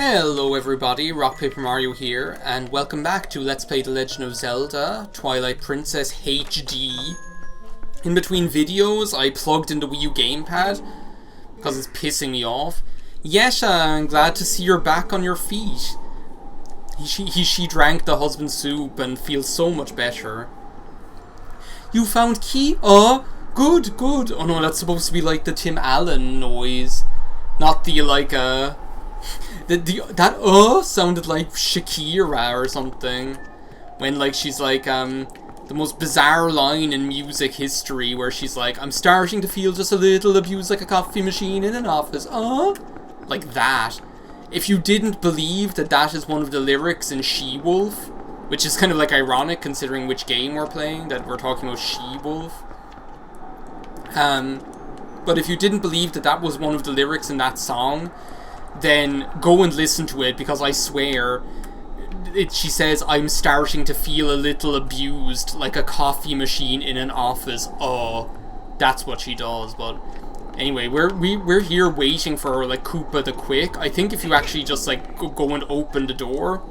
Hello everybody, RockPaperMario here, and welcome back to Let's Play The Legend of Zelda Twilight Princess HD. In between videos, I plugged in the Wii U gamepad, because it's pissing me off. Yesha, I'm glad to see you're back on your feet. She drank the husband's soup and feels so much better. You found key? Oh, good, good. Oh no, that's supposed to be like the Tim Allen noise. Not the like, that sounded like Shakira or something. When like she's like the most bizarre line in music history where she's like, I'm starting to feel just a little abused like a coffee machine in an office. Like that. If you didn't believe that that is one of the lyrics in She-Wolf, which is kind of like ironic considering which game we're playing, that we're talking about She-Wolf. But if you didn't believe that that was one of the lyrics in that song, then go and listen to it, because I swear, she says, I'm starting to feel a little abused, like a coffee machine in an office. Oh, that's what she does. But anyway, we're here waiting for like Koopa the Quick. I think if you actually just like go and open the door,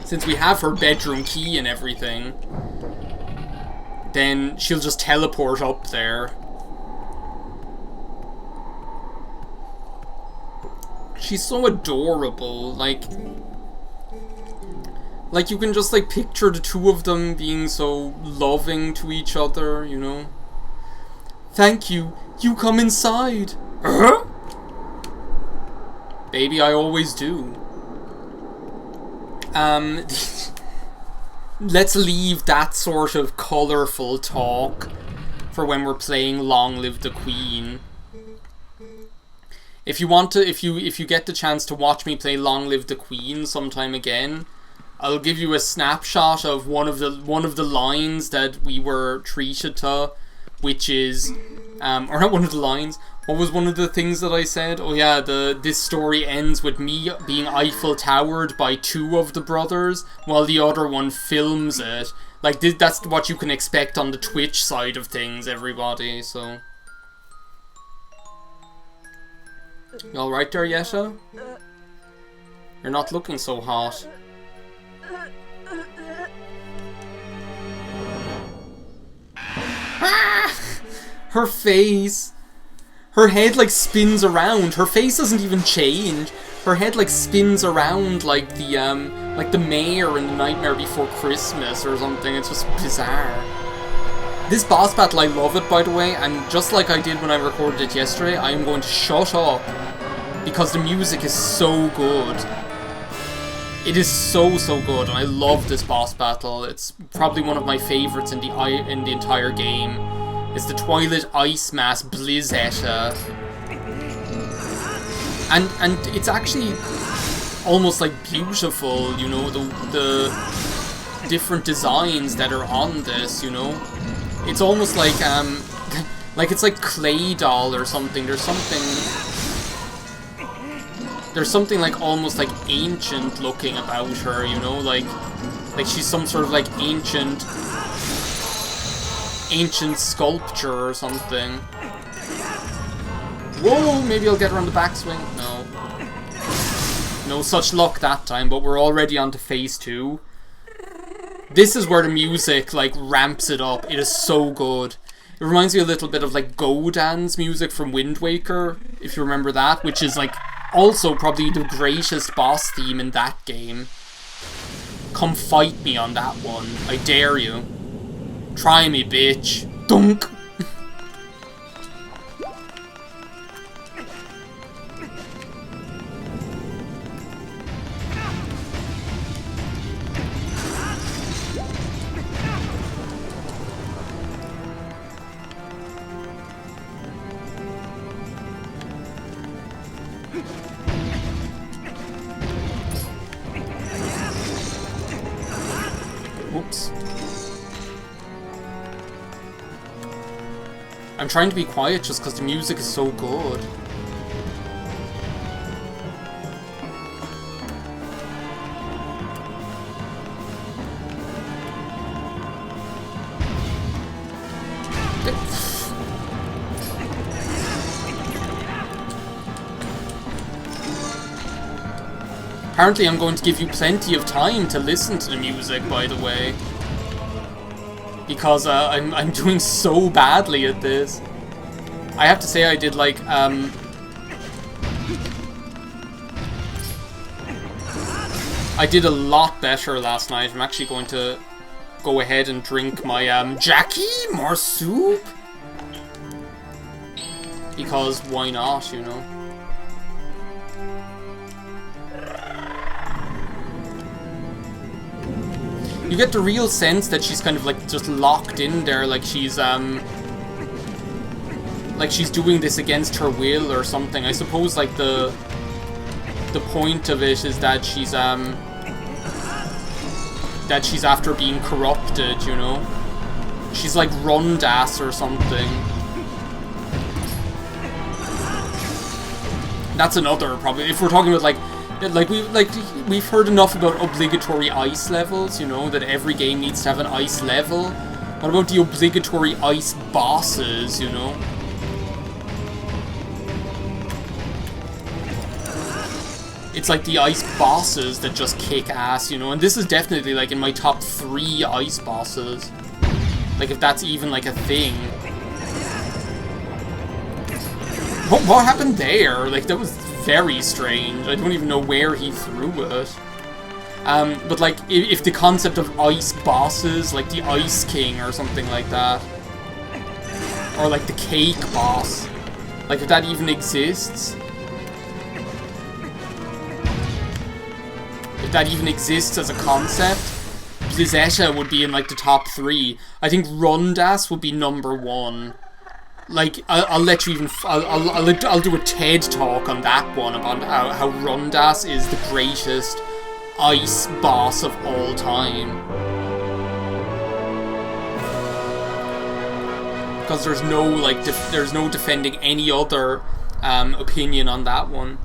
since we have her bedroom key and everything, then she'll just teleport up there. She's so adorable, like you can just like picture the two of them being so loving to each other, you know. Thank you, you come inside. Baby, I always do. Let's leave that sort of colourful talk for when we're playing Long Live the Queen. If you want to, if you get the chance to watch me play Long Live the Queen sometime again, I'll give you a snapshot of one of the lines that we were treated to, which is, or not one of the lines. What was one of the things that I said? Oh yeah, this story ends with me being Eiffel Towered by two of the brothers, while the other one films it. Like that's what you can expect on the Twitch side of things, everybody. So. You alright there, Yesha? You're not looking so hot. Her face! Her head like spins around. Her face doesn't even change. Her head like spins around like the mayor in The Nightmare Before Christmas or something. It's just bizarre. This boss battle, I love it, by the way, and just like I did when I recorded it yesterday, I am going to shut up, because the music is so good. It is so good, and I love this boss battle. It's probably one of my favourites in the entire game. It's the Twilight Ice Mass Blizzetta. And it's actually almost like beautiful, you know, the different designs that are on this, you know. It's almost like it's like clay doll or something. There's something like almost like ancient looking about her, you know, like she's some sort of like ancient sculpture or something. Whoa, maybe I'll get her on the backswing. No such luck that time, but we're already on to phase 2. This is where the music, like, ramps it up. It is so good. It reminds me a little bit of, like, Godan's music from Wind Waker, if you remember that, which is, like, also probably the greatest boss theme in that game. Come fight me on that one. I dare you. Try me, bitch. Dunk! Oops. I'm trying to be quiet just because the music is so good. Apparently I'm going to give you plenty of time to listen to the music, by the way. Because I'm doing so badly at this. I have to say I did like, I did a lot better last night. I'm actually going to go ahead and drink my, Jackie, more soup? Because why not, you know? You get the real sense that she's kind of like just locked in there, like she's doing this against her will or something. I suppose like the point of it is that she's after being corrupted, you know? She's like Rundas or something. That's another probably, if we're talking about we've heard enough about obligatory ice levels, you know, that every game needs to have an ice level. What about the obligatory ice bosses, you know? It's like the ice bosses that just kick ass, you know, and this is definitely like in my top 3 ice bosses. Like if that's even like a thing. What happened there? Like that was very strange. I don't even know where he threw it. But like if the concept of ice bosses, like the Ice King or something like that. Or like the Cake Boss. Like if that even exists. If that even exists as a concept, Blizzetta would be in like the top 3. I think Rundas would be number 1. Like I'll let you even I'll do a TED talk on that one about how Rundas is the greatest ice boss of all time. Because there's no like there's no defending any other opinion on that one.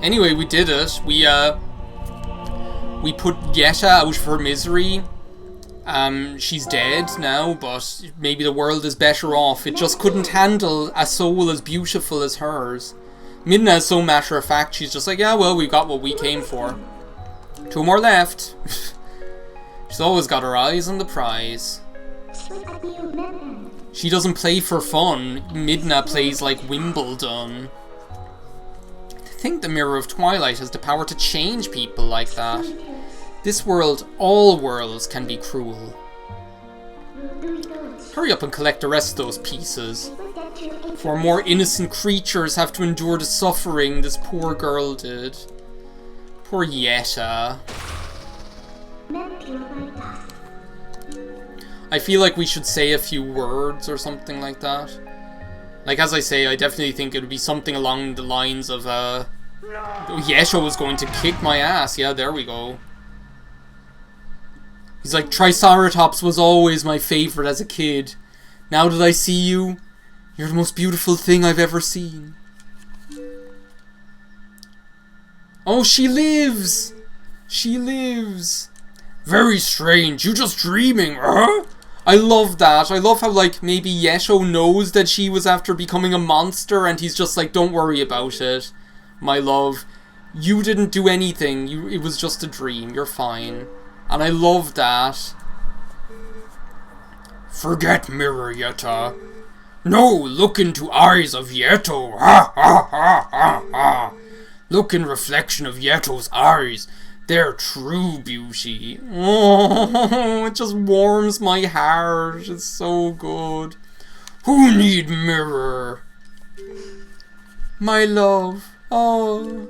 Anyway, we did it. We put Yetta out of her misery. She's dead now, but maybe the world is better off. It just couldn't handle a soul as beautiful as hers. Midna is so matter of fact, she's just like, yeah, well, we got what we came for. 2 more left. She's always got her eyes on the prize. She doesn't play for fun. Midna plays like Wimbledon. I think the Mirror of Twilight has the power to change people like that. This world, all worlds, can be cruel. Hurry up and collect the rest of those pieces. For more innocent creatures have to endure the suffering this poor girl did. Poor Yetta. I feel like we should say a few words or something like that. Like, as I say, I definitely think it would be something along the lines of, Yetta was going to kick my ass. Yeah, there we go. He's like, Triceratops was always my favorite as a kid. Now that I see you, you're the most beautiful thing I've ever seen. Oh, she lives! She lives! Very strange, you just dreaming, huh? I love that. I love how, like, maybe Yesho knows that she was after becoming a monster and he's just like, don't worry about it, my love. You didn't do anything. It was just a dream. You're fine. And I love that. Forget mirror, Yetta. No, look into eyes of Yetto. Ha ha ha ha ha. Look in reflection of Yetto's eyes. Their true beauty. Oh, it just warms my heart. It's so good. Who need mirror? My love. Oh.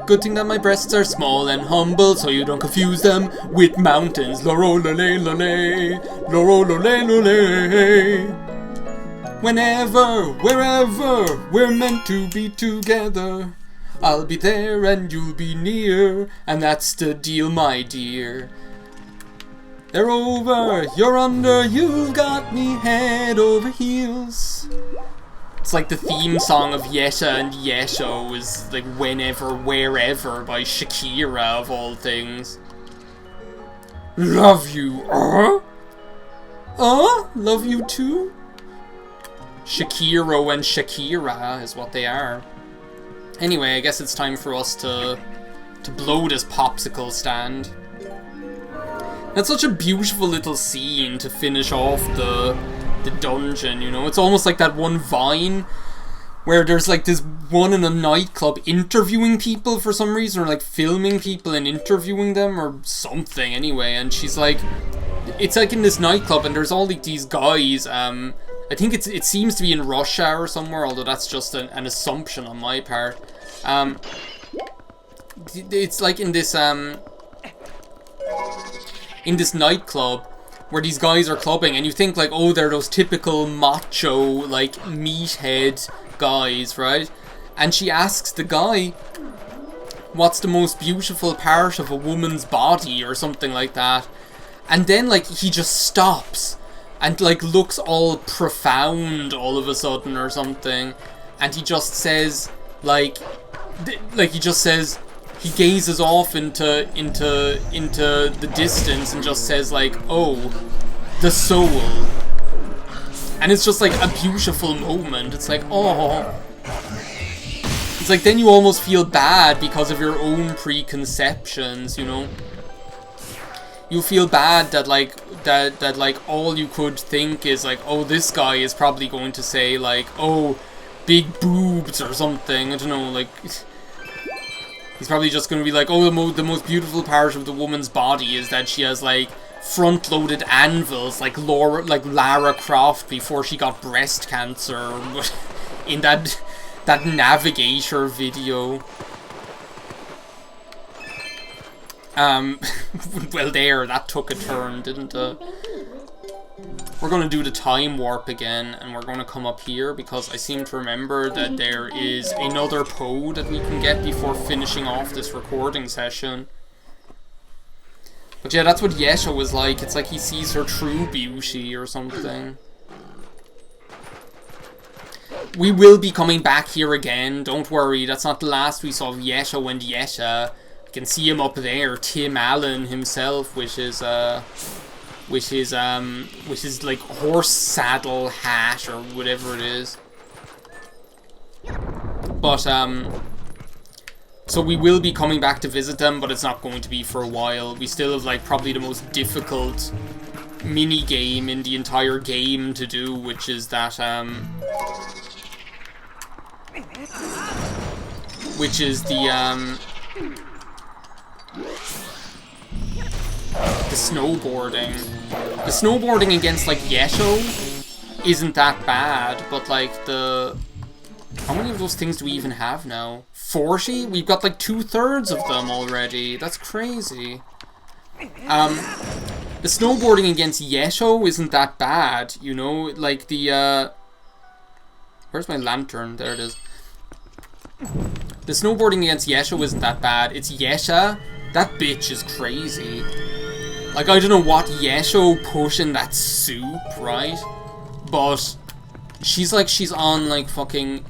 Good thing that my breasts are small and humble, so you don't confuse them with mountains. Loro-lo-le-lo-le. Loro-lo-le-lo-le. Whenever, wherever, we're meant to be together. I'll be there and you'll be near, and that's the deal, my dear. They're over, you're under, you've got me head over heels. It's like the theme song of Yetta and Yesho is like Whenever, Wherever by Shakira of all things. Love you, love you too? Shakiro and Shakira is what they are. Anyway, I guess it's time for us to blow this popsicle stand. That's such a beautiful little scene to finish off the dungeon, you know? It's almost like that one Vine where there's like this one in a nightclub interviewing people for some reason, or like filming people and interviewing them or something anyway, and she's like, it's like in this nightclub and there's all like these guys, I think it seems to be in rush hour somewhere, although that's just an assumption on my part. It's like in this nightclub where these guys are clubbing, and you think like, oh, they're those typical macho, like, meathead guys, right? And she asks the guy, what's the most beautiful part of a woman's body, or something like that. And then, like, he just stops and, like, looks all profound all of a sudden or something. And he just says, he just says, he gazes off into the distance and just says, like, oh, the soul. And it's just, like, a beautiful moment. It's like, oh. It's like, then you almost feel bad because of your own preconceptions, you know? You feel bad that, like, that all you could think is, like, oh, this guy is probably going to say, like, oh, big boobs or something. I don't know, like, he's probably just going to be like, oh, the most beautiful part of the woman's body is that she has, like, front-loaded anvils, like Lara Croft before she got breast cancer in that Navigator video. Well, that took a turn, didn't it? We're going to do the time warp again, and we're going to come up here, because I seem to remember that there is another pole that we can get before finishing off this recording session. But yeah, that's what Yesha was like. It's like he sees her true beauty or something. We will be coming back here again, don't worry. That's not the last we saw of Yesha and Yesha. You can see him up there, Tim Allen himself, with his like horse saddle hat or whatever it is. But so we will be coming back to visit them, but it's not going to be for a while. We still have, like, probably the most difficult mini game in the entire game to do, which is that which is the snowboarding. The snowboarding against, like, Yesho isn't that bad, but, like, how many of those things do we even have now? 40? We've got, like, 2/3 of them already. That's crazy. The snowboarding against Yesho isn't that bad, you know? Like, where's my lantern? There it is. The snowboarding against Yesha isn't that bad. It's Yesha. That bitch is crazy. Like, I don't know what Yesha put in that soup, right? But she's on, like, fucking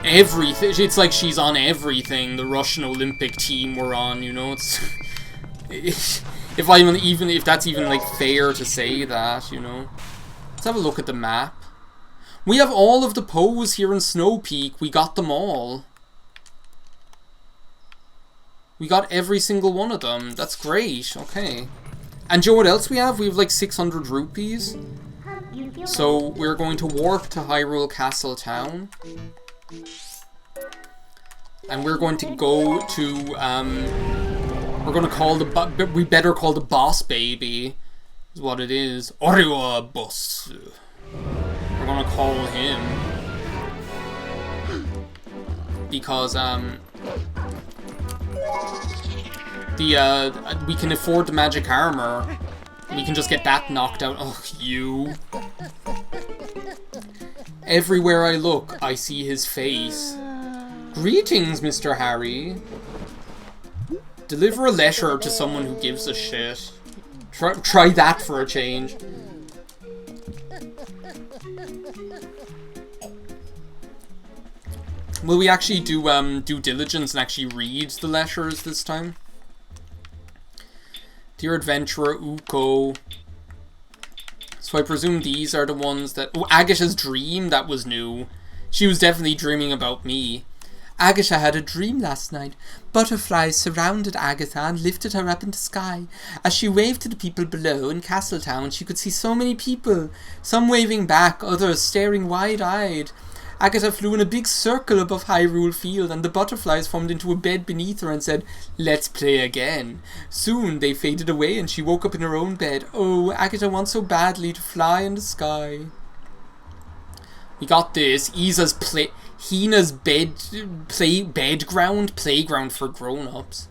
everything. It's like she's on everything the Russian Olympic team were on, you know? It's if that's even, like, fair to say that, you know? Let's have a look at the map. We have all of the pose here in Snow Peak. We got them all. We got every single one of them. That's great. Okay. And do you know what else we have? We have, like, 600 rupees. So we're going to warp to Hyrule Castle Town. And we're going to go to, we're going to call we better call the boss baby, is what it is. Oriwa Boss. We're going to call him. Because, we can afford the magic armor. We can just get that knocked out. Oh, you. Everywhere I look, I see his face. Greetings, Mr. Harry. Deliver a letter to someone who gives a shit. Try that for a change. Will we actually do due diligence and actually read the letters this time? Dear Adventurer Uko. So I presume these are the ones that... Oh, Agatha's dream, that was new. She was definitely dreaming about me. Agatha had a dream last night. Butterflies surrounded Agatha and lifted her up into the sky. As she waved to the people below in Castletown, she could see so many people, some waving back, others staring wide-eyed. Agatha flew in a big circle above Hyrule Field, and the butterflies formed into a bed beneath her and said, "Let's play again." Soon they faded away and she woke up in her own bed. Oh, Agatha wants so badly to fly in the sky. We got this. Hina's playground for grown-ups.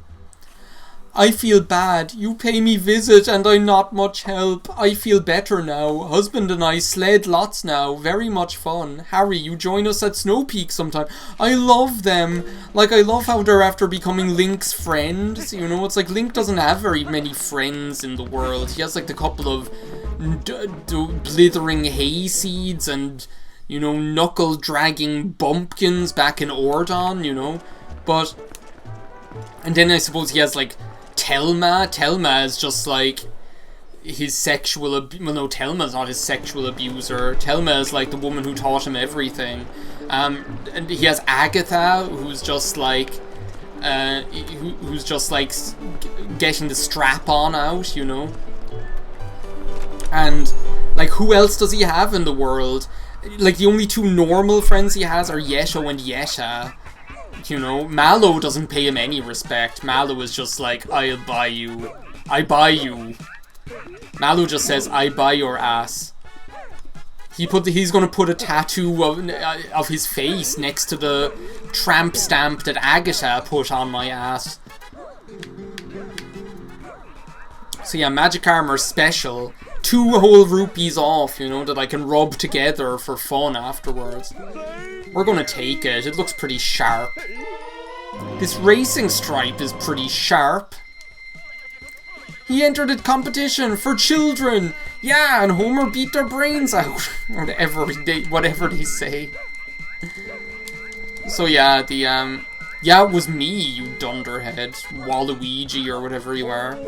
I feel bad. You pay me visit and I'm not much help. I feel better now. Husband and I sled lots now. Very much fun. Harry, you join us at Snow Peak sometime. I love them. Like, I love how they're after becoming Link's friends. You know, it's like Link doesn't have very many friends in the world. He has like the couple of blithering hay seeds and, you know, knuckle-dragging bumpkins back in Ordon, you know. But, and then I suppose he has like Telma. Telma is just like his sexual well, no, Telma's not his sexual abuser. Telma is like the woman who taught him everything. And he has Agatha, who's just like getting the strap on out, you know. And like, who else does he have in the world? Like, the only two normal friends he has are Yesho and Yesha. You know, Mallow doesn't pay him any respect. Mallow is just like, I'll buy you. I buy you. Mallow just says, I buy your ass. He's gonna put a tattoo of his face next to the tramp stamp that Agatha put on my ass. So yeah, Magic Armor Special. 2 whole rupees off, you know, that I can rub together for fun afterwards. We're gonna take it. It looks pretty sharp. This racing stripe is pretty sharp. He entered a competition for children. Yeah, and Homer beat their brains out. whatever they say. So yeah, yeah, it was me, you dunderhead. Waluigi or whatever you are.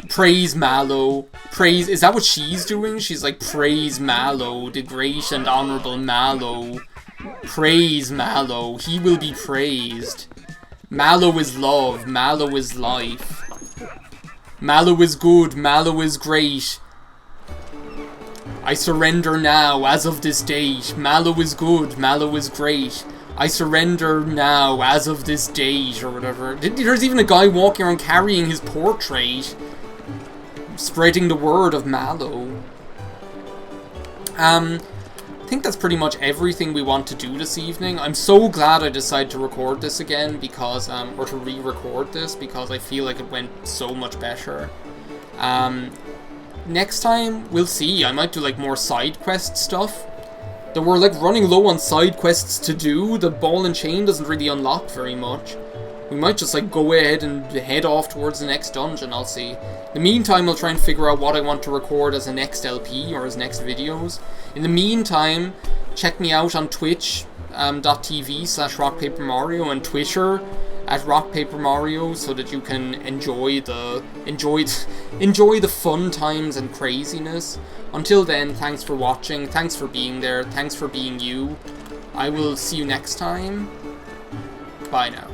Praise Mallow. Praise, is that what she's doing? She's like, praise Mallow, the great and honourable Mallow. Praise Mallow, he will be praised. Mallow is love, Mallow is life. Mallow is good, Mallow is great. I surrender now, as of this date. Mallow is good, Mallow is great. I surrender now, as of this date, or whatever. There's even a guy walking around carrying his portrait, spreading the word of Mallow. I think that's pretty much everything we want to do this evening. I'm so glad I decided to record this again, because, or to re-record this, because I feel like it went so much better. Next time, we'll see. I might do, like, more side quest stuff. That we're like running low on side quests to do. The ball and chain doesn't really unlock very much. We might just like go ahead and head off towards the next dungeon, I'll see. In the meantime, I'll try and figure out what I want to record as a next LP or as next videos. In the meantime, check me out on twitch.tv/RockPaperMario and Twitter at RockPaperMario so that you can enjoy the fun times and craziness. Until then, thanks for watching, thanks for being there, thanks for being you. I will see you next time. Bye now.